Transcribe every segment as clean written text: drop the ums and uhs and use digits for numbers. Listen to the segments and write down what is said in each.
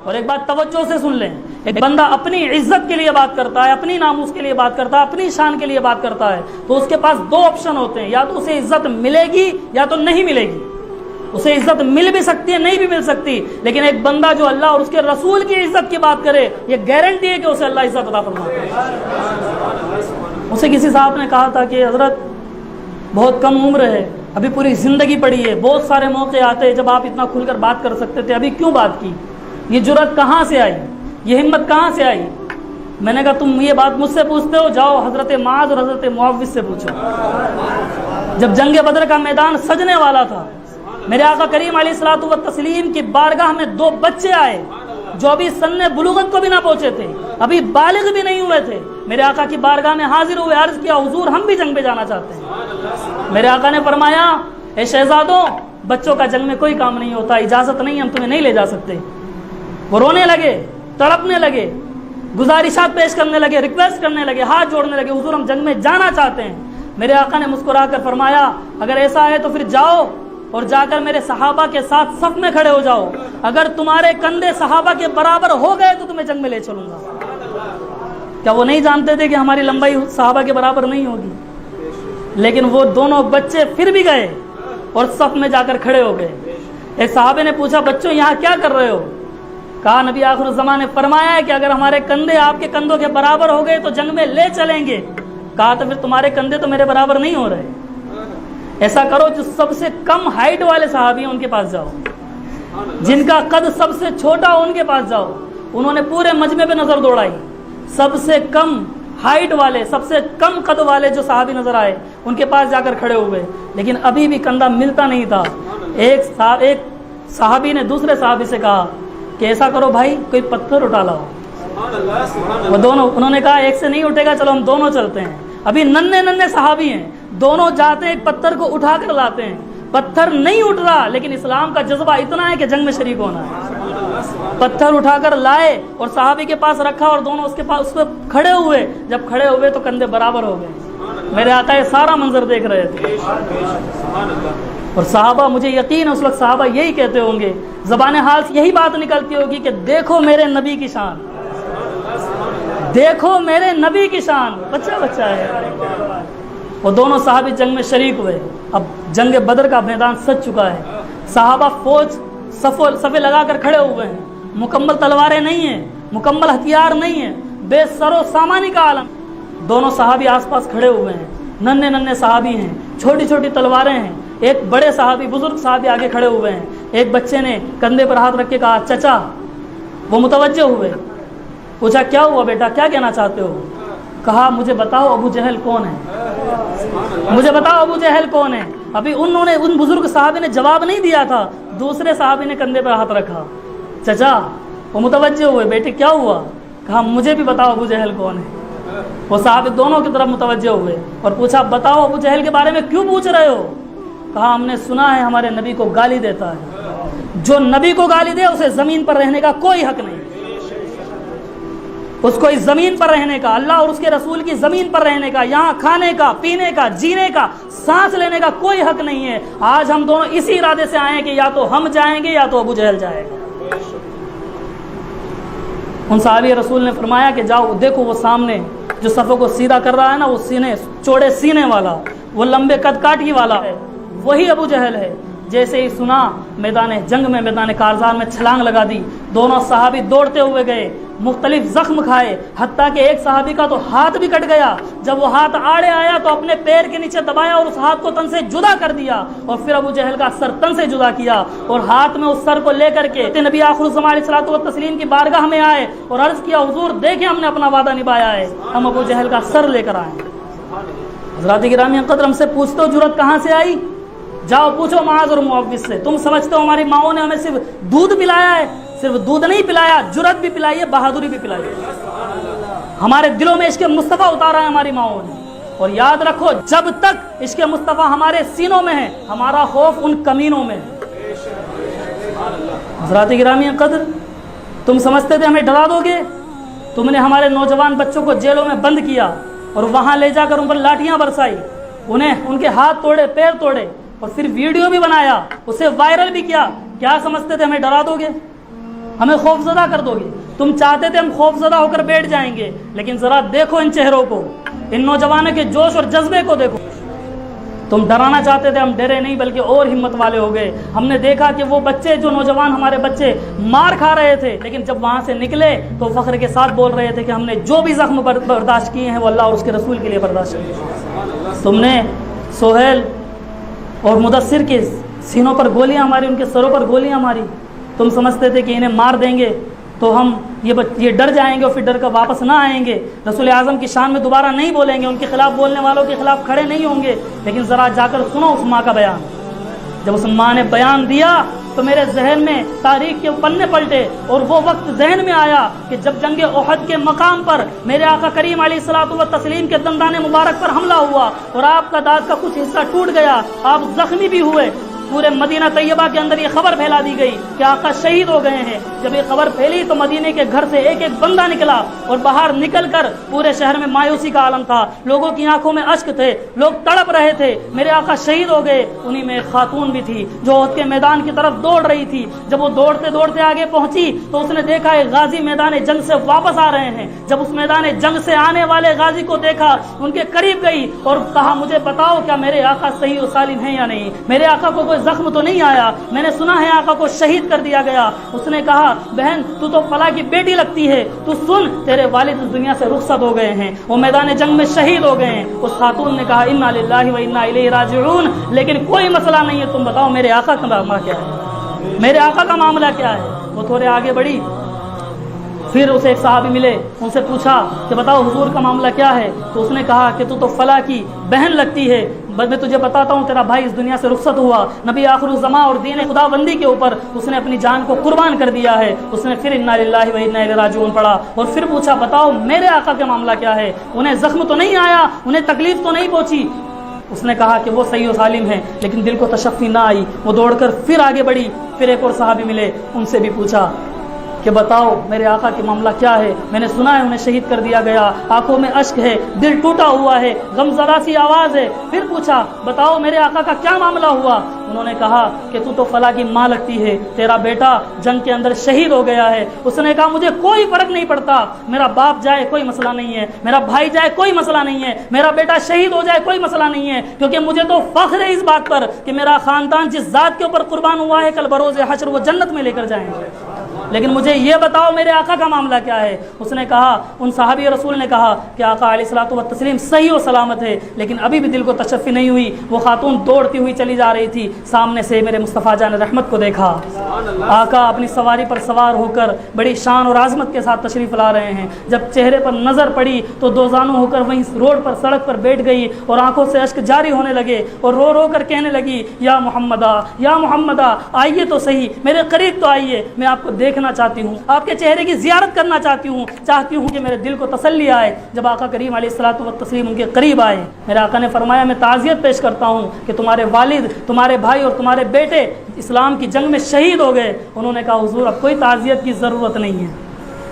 اور ایک بات توجہ سے سن لیں، ایک بندہ اپنی عزت کے لیے بات کرتا ہے، اپنی ناموس کے لیے بات کرتا ہے، اپنی شان کے لیے بات کرتا ہے، تو اس کے پاس دو آپشن ہوتے ہیں، یا تو اسے عزت ملے گی یا تو نہیں ملے گی۔ اسے عزت مل بھی سکتی ہے، نہیں بھی مل سکتی، لیکن ایک بندہ جو اللہ اور اس کے رسول کی عزت کی بات کرے، یہ گارنٹی ہے کہ اسے اللہ عزت عطا فرماتا ہے۔ اسے کسی صاحب نے کہا تھا کہ حضرت بہت کم عمر ہے، ابھی پوری زندگی پڑی ہے، بہت سارے موقع آتے ہیں جب آپ اتنا کھل کر بات کر سکتے تھے، ابھی کیوں بات کی؟ یہ جرأت کہاں سے آئی؟ یہ ہمت کہاں سے آئی؟ میں نے کہا تم یہ بات مجھ سے پوچھتے ہو، جاؤ حضرت معاذ اور حضرت معوذ سے پوچھو۔ جب جنگ بدر کا میدان سجنے والا تھا، میرے آقا کریم علیہ الصلوۃ والتسلیم کی بارگاہ میں دو بچے آئے جو ابھی سن بلوغت کو بھی نہ پہنچے تھے، ابھی بالغ بھی نہیں ہوئے تھے، میرے آقا کی بارگاہ میں حاضر ہوئے، عرض کیا حضور ہم بھی جنگ پہ جانا چاہتے ہیں۔ میرے آقا نے فرمایا اے شہزادوں، بچوں کا جنگ میں کوئی کام نہیں ہوتا، اجازت نہیں، ہم تمہیں نہیں لے جا سکتے۔ وہ رونے لگے، تڑپنے لگے، گزارشات پیش کرنے لگے، ریکویسٹ کرنے لگے، ہاتھ جوڑنے لگے، حضور ہم جنگ میں جانا چاہتے ہیں۔ میرے آقا نے مسکرا کر فرمایا اگر ایسا ہے تو پھر جاؤ اور جا کر میرے صحابہ کے ساتھ صف میں کھڑے ہو جاؤ، اگر تمہارے کندھے صحابہ کے برابر ہو گئے تو تمہیں جنگ میں لے چلوں گا۔ کیا وہ نہیں جانتے تھے کہ ہماری لمبائی صحابہ کے برابر نہیں ہوگی؟ لیکن وہ دونوں بچے پھر بھی گئے اور صف میں جا کر کھڑے ہو گئے۔ ایک صحابے نے پوچھا بچوں یہاں کیا کر رہے ہو؟ کہا نبی آخر الزمان نے فرمایا ہے کہ اگر ہمارے کندھے آپ کے کندھوں کے برابر ہو گئے تو جنگ میں لے چلیں گے۔ کہا تو پھر تمہارے کندھے تو میرے برابر نہیں ہو رہے، ایسا کرو جو سب سے کم ہائٹ والے صحابی ہیں ان کے پاس جاؤ، جن کا قد سب سے چھوٹا ان کے پاس جاؤ۔ انہوں نے پورے مجمع پہ نظر دوڑائی، سب سے کم ہائٹ والے، سب سے کم قد والے جو صحابی نظر آئے ان کے پاس جا کر کھڑے ہوئے، لیکن ابھی بھی کندھا ملتا نہیں تھا۔ ایک صحابی نے دوسرے صحابی سے کہا کہ ایسا کرو بھائی کوئی پتھر اٹھا لاؤ۔ وہ دونوں، انہوں نے کہا ایک سے نہیں اٹھے گا، چلو ہم دونوں چلتے ہیں۔ ابھی ننھے صحابی ہیں، دونوں جاتے ہیں ایک پتھر کو اٹھا کر لاتے ہیں، پتھر نہیں اٹھ رہا، لیکن اسلام کا جذبہ اتنا ہے کہ جنگ میں شریک ہونا ہے۔ پتھر اٹھا کر لائے اور صحابی کے پاس رکھا اور دونوں اس پہ کھڑے ہوئے، جب کھڑے ہوئے تو کندھے برابر ہو گئے۔ میرے آقا یہ سارا منظر دیکھ رہے تھے، اور صحابہ، مجھے یقین ہے اس وقت صحابہ یہی کہتے ہوں گے، زبان حال سے یہی بات نکلتی ہوگی کہ دیکھو میرے نبی کی شان، دیکھو میرے نبی کی شان، بچہ ہے۔ وہ دونوں صحابی جنگ میں شریک ہوئے۔ اب جنگ بدر کا میدان سج چکا ہے، صحابہ فوج صفے لگا کر کھڑے ہوئے ہیں، مکمل تلواریں نہیں ہیں، مکمل ہتھیار نہیں ہیں، بے سر و سامانی کا عالم۔ دونوں صحابی آس پاس کھڑے ہوئے ہیں، ننھے صحابی ہیں، چھوٹی چھوٹی تلواریں ہیں، ایک بڑے صحابی، بزرگ صحابی آگے کھڑے ہوئے ہیں۔ ایک بچے نے کندھے پر ہاتھ رکھ کے کہا چچا۔ وہ متوجہ ہوئے، پوچھا کیا ہوا بیٹا، کیا کہنا چاہتے ہو؟ کہا مجھے بتاؤ ابو جہل کون ہے، مجھے بتاؤ ابو جہل کون ہے۔ ابھی انہوں نے، ان بزرگ صحابی نے جواب نہیں دیا تھا، دوسرے صحابی نے کندھے پر ہاتھ رکھا، چچا۔ وہ متوجہ ہوئے، بیٹے کیا ہوا؟ کہا مجھے بھی بتاؤ ابو جہل کون ہے۔ وہ صحابی دونوں کی طرف متوجہ ہوئے اور پوچھا بتاؤ ابو جہل کے بارے میں کیوں پوچھ رہے ہو؟ کہا ہم نے سنا ہے ہمارے نبی کو گالی دیتا ہے، جو نبی کو گالی دے اسے زمین پر رہنے کا کوئی حق نہیں، اس کو اس زمین پر رہنے کا، اللہ اور اس کے رسول کی زمین پر رہنے کا، یہاں کھانے کا، پینے کا، جینے کا، سانس لینے کا کوئی حق نہیں ہے۔ آج ہم دونوں اسی ارادے سے آئے ہیں کہ یا تو ہم جائیں گے یا تو ابو جہل جائے گا۔ ان صحابی رسول نے فرمایا کہ جاؤ دیکھو وہ سامنے جو صفوں کو سیدھا کر رہا ہے نا، وہ سینے چوڑے سینے والا، وہ لمبے قد کاٹی والا ہے، وہی ابو جہل ہے۔ جیسے ہی سنا، میدان جنگ میں، میدان کارزار میں چھلانگ لگا دی، دونوں صحابی دوڑتے ہوئے گئے، مختلف زخم کھائے، حتیٰ کہ ایک صحابی کا تو ہاتھ بھی کٹ گیا۔ جب وہ ہاتھ آڑے آیا تو اپنے پیر کے نیچے دبایا اور اس ہاتھ کو تن سے جدا کر دیا، اور پھر ابو جہل کا سر تن سے جدا کیا، اور ہاتھ میں اس سر کو لے کر کے نبی آخر الزمان علیہ الصلوۃ والتسلیم کی بارگاہ میں آئے اور عرض کیا حضور دیکھیں ہم نے اپنا وعدہ نبھایا ہے، ہم ابو جہل کا سر لے کر آئے۔ حضرات گرامی قدر، ہم سے پوچھتے ہو جرأت کہاں سے آئی؟ جاؤ پوچھو معاذ اور معوذ سے۔ تم سمجھتے ہو ہماری ماؤں نے ہمیں صرف دودھ پلایا ہے؟ صرف دودھ نہیں پلایا، جرأت بھی پلائی ہے، بہادری بھی پلائی ہے۔ ہمارے دلوں میں عشق مصطفیٰ اتارا ہے ہماری ماؤں نے، اور یاد رکھو جب تک عشق مصطفیٰ ہمارے سینوں میں ہے، ہمارا خوف ان کمینوں میں ہے۔ حضرات گرامی قدر، تم سمجھتے تھے ہمیں ڈرا دو گے؟ تم نے ہمارے نوجوان بچوں کو جیلوں میں بند کیا اور وہاں لے جا کر ان پر لاٹھیاں برسائی، انہیں ان کے ہاتھ توڑے، پیر توڑے، اور پھر ویڈیو بھی بنایا، اسے وائرل بھی کیا۔ کیا سمجھتے تھے ہمیں ڈرا دو گے؟ ہمیں خوفزدہ کر دو گے. تم چاہتے تھے ہم خوفزدہ ہو کر بیٹھ جائیں گے, لیکن ذرا دیکھو ان چہروں کو, ان نوجوانوں کے جوش اور جذبے کو دیکھو. تم ڈرانا چاہتے تھے, ہم ڈرے نہیں بلکہ اور ہمت والے ہو گئے. ہم نے دیکھا کہ وہ بچے, جو نوجوان ہمارے بچے مار کھا رہے تھے, لیکن جب وہاں سے نکلے تو فخر کے ساتھ بول رہے تھے کہ ہم نے جو بھی زخم برداشت کیے ہیں وہ اللہ اور اس کے رسول کے لیے برداشت کیے. تم نے سہیل اور مدثر کے سینوں پر گولیاں ماری, ان کے سروں پر گولیاں ماری. تم سمجھتے تھے کہ انہیں مار دیں گے تو ہم یہ ڈر جائیں گے اور پھر ڈر کر واپس نہ آئیں گے, رسول اعظم کی شان میں دوبارہ نہیں بولیں گے, ان کے خلاف بولنے والوں کے خلاف کھڑے نہیں ہوں گے. لیکن ذرا جا کر سنو اس ماں کا بیان. جب اس ماں نے بیان دیا تو میرے ذہن میں تاریخ کے پنے پلٹے, اور وہ وقت ذہن میں آیا کہ جب جنگ احد کے مقام پر میرے آقا کریم علیہ الصلوۃ والتسلیم کے دندان مبارک پر حملہ ہوا اور آپ کا دانت کا کچھ حصہ ٹوٹ گیا, آپ زخمی بھی ہوئے. پورے مدینہ طیبہ کے اندر یہ خبر پھیلا دی گئی کہ آقا شہید ہو گئے ہیں. جب یہ خبر پھیلی تو مدینے کے گھر سے ایک ایک بندہ نکلا, اور باہر نکل کر پورے شہر میں مایوسی کا عالم تھا. لوگوں کی آنکھوں میں اشک تھے, لوگ تڑپ رہے تھے. میرے آقا شہید ہو گئے. انہی میں ایک خاتون بھی تھی جو احد کے میدان کی طرف دوڑ رہی تھی. جب وہ دوڑتے دوڑتے آگے پہنچی تو اس نے دیکھا ایک غازی میدان جنگ سے واپس آ رہے ہیں. جب اس میدان جنگ سے آنے والے غازی کو دیکھا, ان کے قریب گئی اور کہا, مجھے بتاؤ کیا میرے آقا صحیح و سالم ہیں یا نہیں؟ میرے آقا کو کوئی زخم تو نہیں آیا؟ میں نے سنا ہے آقا کو شہید کر دیا گیا. اس نے کہا, بہن تو فلاں کی بیٹی لگتی ہے, تو سن, تیرے والد اس دنیا سے رخصت ہو گئے ہیں, وہ میدان جنگ میں شہید ہو گئے ہیں. اس خاتون نے کہا, انا للہ و انا الیہ راجعون, لیکن کوئی مسئلہ نہیں ہے, تم بتاؤ میرے آقا کا معاملہ کیا ہے, میرے آقا کا معاملہ کیا ہے. وہ تھوڑے آگے بڑھی, پھر اسے ایک صحابی ملے, ان سے پوچھا کہ بتاؤ حضور کا معاملہ کیا ہے. تو اس نے کہا کہ تو فلاں کی بہن لگتی ہے, بس میں تجھے بتاتا ہوں, تیرا بھائی اس دنیا سے رخصت ہوا, نبی آخر الزماں اور دین خدا بندی کے اوپر اس نے اپنی جان کو قربان کر دیا ہے. اس نے پھر انا للہ و انا الیہ راجعون پڑھا, اور پھر پوچھا, بتاؤ میرے آقا کا معاملہ کیا ہے, انہیں زخم تو نہیں آیا, انہیں تکلیف تو نہیں پہنچی؟ اس نے کہا کہ وہ صحیح و سالم ہے, لیکن دل کو تشفی نہ آئی. وہ دوڑ کر پھر آگے بڑھی, پھر ایک اور صحابی ملے, ان سے بھی پوچھا کہ بتاؤ میرے آقا کے معاملہ کیا ہے, میں نے سنا ہے انہیں شہید کر دیا گیا, آنکھوں میں اشک ہے, دل ٹوٹا ہوا ہے, غم زدہ سی آواز ہے. پھر پوچھا, بتاؤ میرے آقا کا کیا معاملہ ہوا؟ انہوں نے کہا کہ تو فلاں کی ماں لگتی ہے, تیرا بیٹا جنگ کے اندر شہید ہو گیا ہے. اس نے کہا, مجھے کوئی فرق نہیں پڑتا, میرا باپ جائے کوئی مسئلہ نہیں ہے, میرا بھائی جائے کوئی مسئلہ نہیں ہے, میرا بیٹا شہید ہو جائے کوئی مسئلہ نہیں ہے, کیونکہ مجھے تو فخر ہے اس بات پر کہ میرا خاندان جس ذات کے اوپر قربان ہوا ہے, کل بروز حشر وہ جنت میں لے کر جائیں گے. لیکن مجھے یہ بتاؤ میرے آقا کا معاملہ کیا ہے. اس نے کہا, ان صحابی رسول نے کہا کہ آقا علیہ الصلوۃ والتسلیم صحیح و سلامت ہے, لیکن ابھی بھی دل کو تشفی نہیں ہوئی. وہ خاتون دوڑتی ہوئی چلی جا رہی تھی, سامنے سے میرے مصطفیٰ جان رحمت کو دیکھا. آقا اپنی سواری پر سوار ہو کر بڑی شان اور عظمت کے ساتھ تشریف لا رہے ہیں. جب چہرے پر نظر پڑی تو دوزانوں ہو کر وہیں روڈ پر سڑک پر بیٹھ گئی, اور آنکھوں سے اشک جاری ہونے لگے, اور رو رو کر کہنے لگی, یا محمدہ, یا محمدہ, آئیے تو صحیح, میرے قریب تو آئیے, میں آپ کو دیکھنا چاہتی ہوں, آپ کے چہرے کی زیارت کرنا چاہتی ہوں کہ میرے دل کو تسلی آئے. جب آقا کریم علیہ الصلوۃ والتسلیم ان کے قریب آئے, میرے آقا نے فرمایا, میں تعزیت پیش کرتا ہوں کہ تمہارے والد, تمہارے بھائی اور تمہارے بیٹے اسلام کی جنگ میں شہید ہو گئے. انہوں نے کہا, حضور اب کوئی تعزیت کی ضرورت نہیں ہے,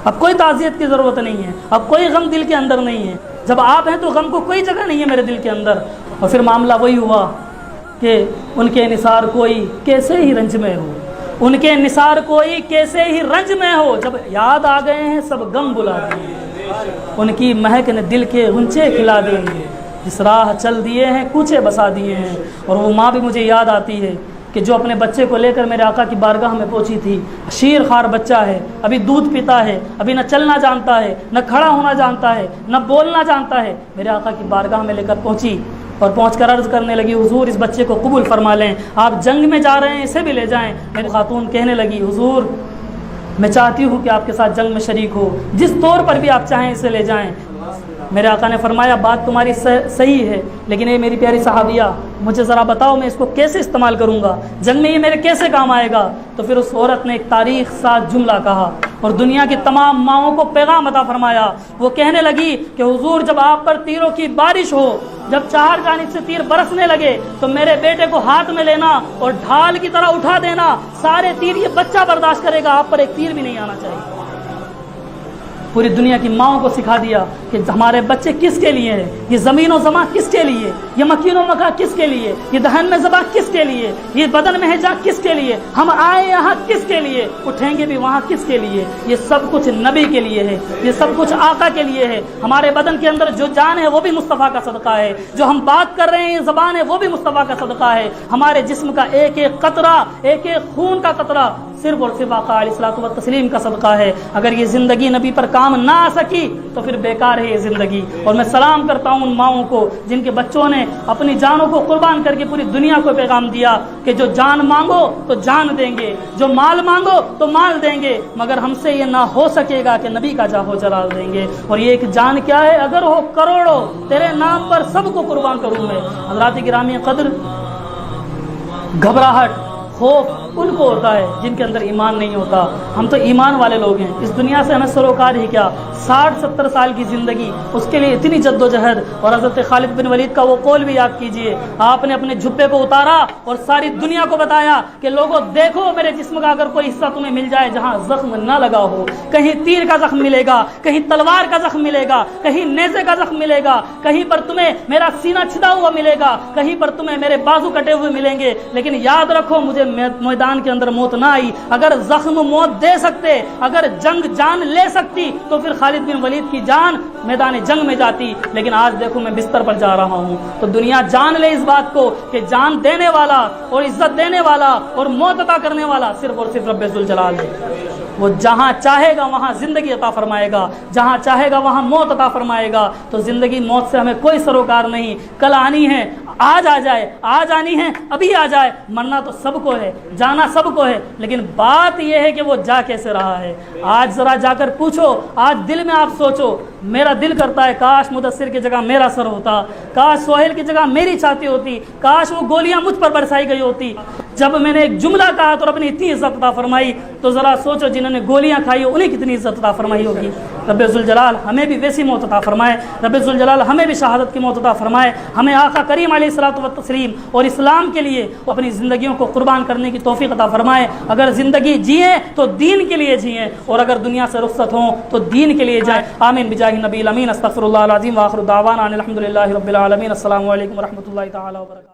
اب کوئی تعزیت کی ضرورت نہیں ہے, اب کوئی غم دل کے اندر نہیں ہے, جب آپ ہیں تو غم کو کوئی جگہ نہیں ہے میرے دل کے اندر. اور پھر معاملہ وہی ہوا کہ ان کے نثار کوئی کیسے ہی رنج میں ہو, ان کے نثار کوئی کیسے ہی رنج میں ہو, جب یاد آ گئے ہیں سب غم بلا دیے, ان کی مہک نے دل کے غنچے کھلا دیے, جس راہ چل دیے ہیں کوچے بسا دیے ہیں. اور وہ ماں بھی مجھے یاد آتی ہے کہ جو اپنے بچے کو لے کر میرے آقا کی بارگاہ میں پہنچی تھی. شیر خوار بچہ ہے, ابھی دودھ پیتا ہے, ابھی نہ چلنا جانتا ہے, نہ کھڑا ہونا جانتا ہے, نہ بولنا جانتا ہے. میرے آقا کی بارگاہ میں لے کر پہنچی, اور پہنچ کر عرض کرنے لگی, حضور اس بچے کو قبول فرما لیں, آپ جنگ میں جا رہے ہیں, اسے بھی لے جائیں. میری خاتون کہنے لگی, حضور میں چاہتی ہوں کہ آپ کے ساتھ جنگ میں شریک ہو, جس طور پر بھی آپ چاہیں اسے لے جائیں. میرے آقا نے فرمایا, بات تمہاری صحیح ہے, لیکن یہ میری پیاری صحابیہ, مجھے ذرا بتاؤ میں اس کو کیسے استعمال کروں گا, جنگ میں یہ میرے کیسے کام آئے گا. تو پھر اس عورت نے ایک تاریخ ساتھ جملہ کہا اور دنیا کی تمام ماؤں کو پیغام عطا فرمایا. وہ کہنے لگی کہ حضور جب آپ پر تیروں کی بارش ہو, جب چار جانب سے تیر برسنے لگے, تو میرے بیٹے کو ہاتھ میں لینا اور ڈھال کی طرح اٹھا دینا, سارے تیر یہ بچہ برداشت کرے گا, آپ پر ایک تیر بھی نہیں آنا چاہیے. پوری دنیا کی ماؤں کو سکھا دیا کہ ہمارے بچے کس کے لیے ہیں، یہ زمین و زماں کس کے لیے، یہ مکین و مکا کس کے لیے، یہ دہن میں ذبح کس کے لیے، یہ بدن میں ہجا کس کے لیے، ہم آئے یہاں کس کے لیے، اٹھیں گے بھی وہاں کس کے لیے، یہ سب کچھ نبی کے لیے ہے، یہ سب کچھ آقا کے لیے ہے۔ ہمارے بدن کے اندر جو جان ہے وہ بھی مصطفیٰ کا صدقہ ہے، جو ہم بات کر رہے ہیں یہ زبان ہے وہ بھی مصطفیٰ کا صدقہ ہے، ہمارے جسم کا ایک ایک قطرہ، ایک ایک خون کا قطرہ صرف اور صرف آقا علیہ الصلوۃ والتسلیم کا صدقہ ہے۔ اگر یہ زندگی نبی پر کام نہ آ سکی تو پھر بیکار ہے یہ زندگی۔ اور میں سلام کرتا ہوں ان ماؤں کو جن کے بچوں نے اپنی جانوں کو قربان کر کے پوری دنیا کو پیغام دیا کہ جو جان مانگو تو جان دیں گے، جو مال مانگو تو مال دیں گے، مگر ہم سے یہ نہ ہو سکے گا کہ نبی کا جاہ و جلال دیں گے۔ اور یہ ایک جان کیا ہے، اگر ہو کروڑوں تیرے نام پر سب کو قربان کروں میں۔ حضرات گرامی قدر، گھبراہٹ، خوف ان کو ہوتا ہے جن کے اندر ایمان نہیں ہوتا۔ ہم تو ایمان والے لوگ ہیں، اس دنیا سے ہمیں سروکار ہی کیا، 60-70 سال کی زندگی، اس کے لیے اتنی جد و جہد۔ اور حضرت خالد بن ولید کا وہ قول بھی یاد کیجئے، آپ نے اپنے جھپے کو اتارا اور ساری دنیا کو بتایا کہ لوگوں دیکھو میرے جسم کا اگر کوئی حصہ تمہیں مل جائے جہاں زخم نہ لگا ہو، کہیں تیر کا زخم ملے گا، کہیں تلوار کا زخم ملے گا، کہیں نیزے کا زخم ملے گا، کہیں پر تمہیں میرا سینہ چھدا ہوا ملے گا، کہیں پر تمہیں میرے بازو کٹے ہوئے ملیں گے، لیکن یاد رکھو مجھے میدان کے اندر موت نہ آئی۔ اگر زخم موت دے سکتے، اگر جنگ جان لے سکتی تو پھر خالد بن ولید کی جان میدان جنگ میں جاتی، لیکن آج دیکھو میں بستر پر جا رہا ہوں۔ تو دنیا جان لے اس بات کو کہ جان دینے والا اور عزت دینے والا اور موت عطا کرنے والا صرف اور صرف رب ذوالجلال ہے۔ وہ جہاں چاہے گا وہاں زندگی عطا فرمائے گا، جہاں چاہے گا وہاں موت عطا فرمائے گا۔ تو زندگی موت سے ہمیں کوئی سروکار نہیں، کل آنی ہے، آج آ جائے، آج آنی ہے ابھی آ جائے، مرنا تو سب کو ہے، جانا سب کو ہے، لیکن بات یہ ہے کہ وہ جا کیسے رہا ہے۔ آج ذرا جا کر پوچھو، آج دل میں آپ سوچو، میرا دل کرتا ہے کاش مدثر کی جگہ میرا سر ہوتا، کاش سہیل کی جگہ میری چھاتی ہوتی، کاش وہ گولیاں مجھ پر برسائی گئی ہوتی۔ جب میں نے ایک جملہ کہا تو رب نے اتنی عزت عطا فرمائی، تو ذرا سوچو جنہوں نے گولیاں کھائی انہیں کتنی عزت عطا فرمائی ہوگی۔ رب ذوالجلال ہمیں بھی ویسی موت عطا فرمائے، رب ذوالجلال ہمیں بھی شہادت کی موت عطا فرمائے، ہمیں آقا کریم علیہ الصلوۃ والتسلیم اور اسلام کے لیے اپنی زندگیوں کو قربان کرنے کی توفیق عطا فرمائے۔ اگر زندگی جئیں تو دین کے لیے جئیں، اور اگر دنیا سے رخصت ہوں تو دین کے لیے جائیں۔ آمین بجاہ نبی الامین، استغفر اللہ العظیم، وآخر دعوانا ان الحمد للہ رب العالمین۔ السلام علیکم ورحمۃ اللہ تعالی وبرکاتہ۔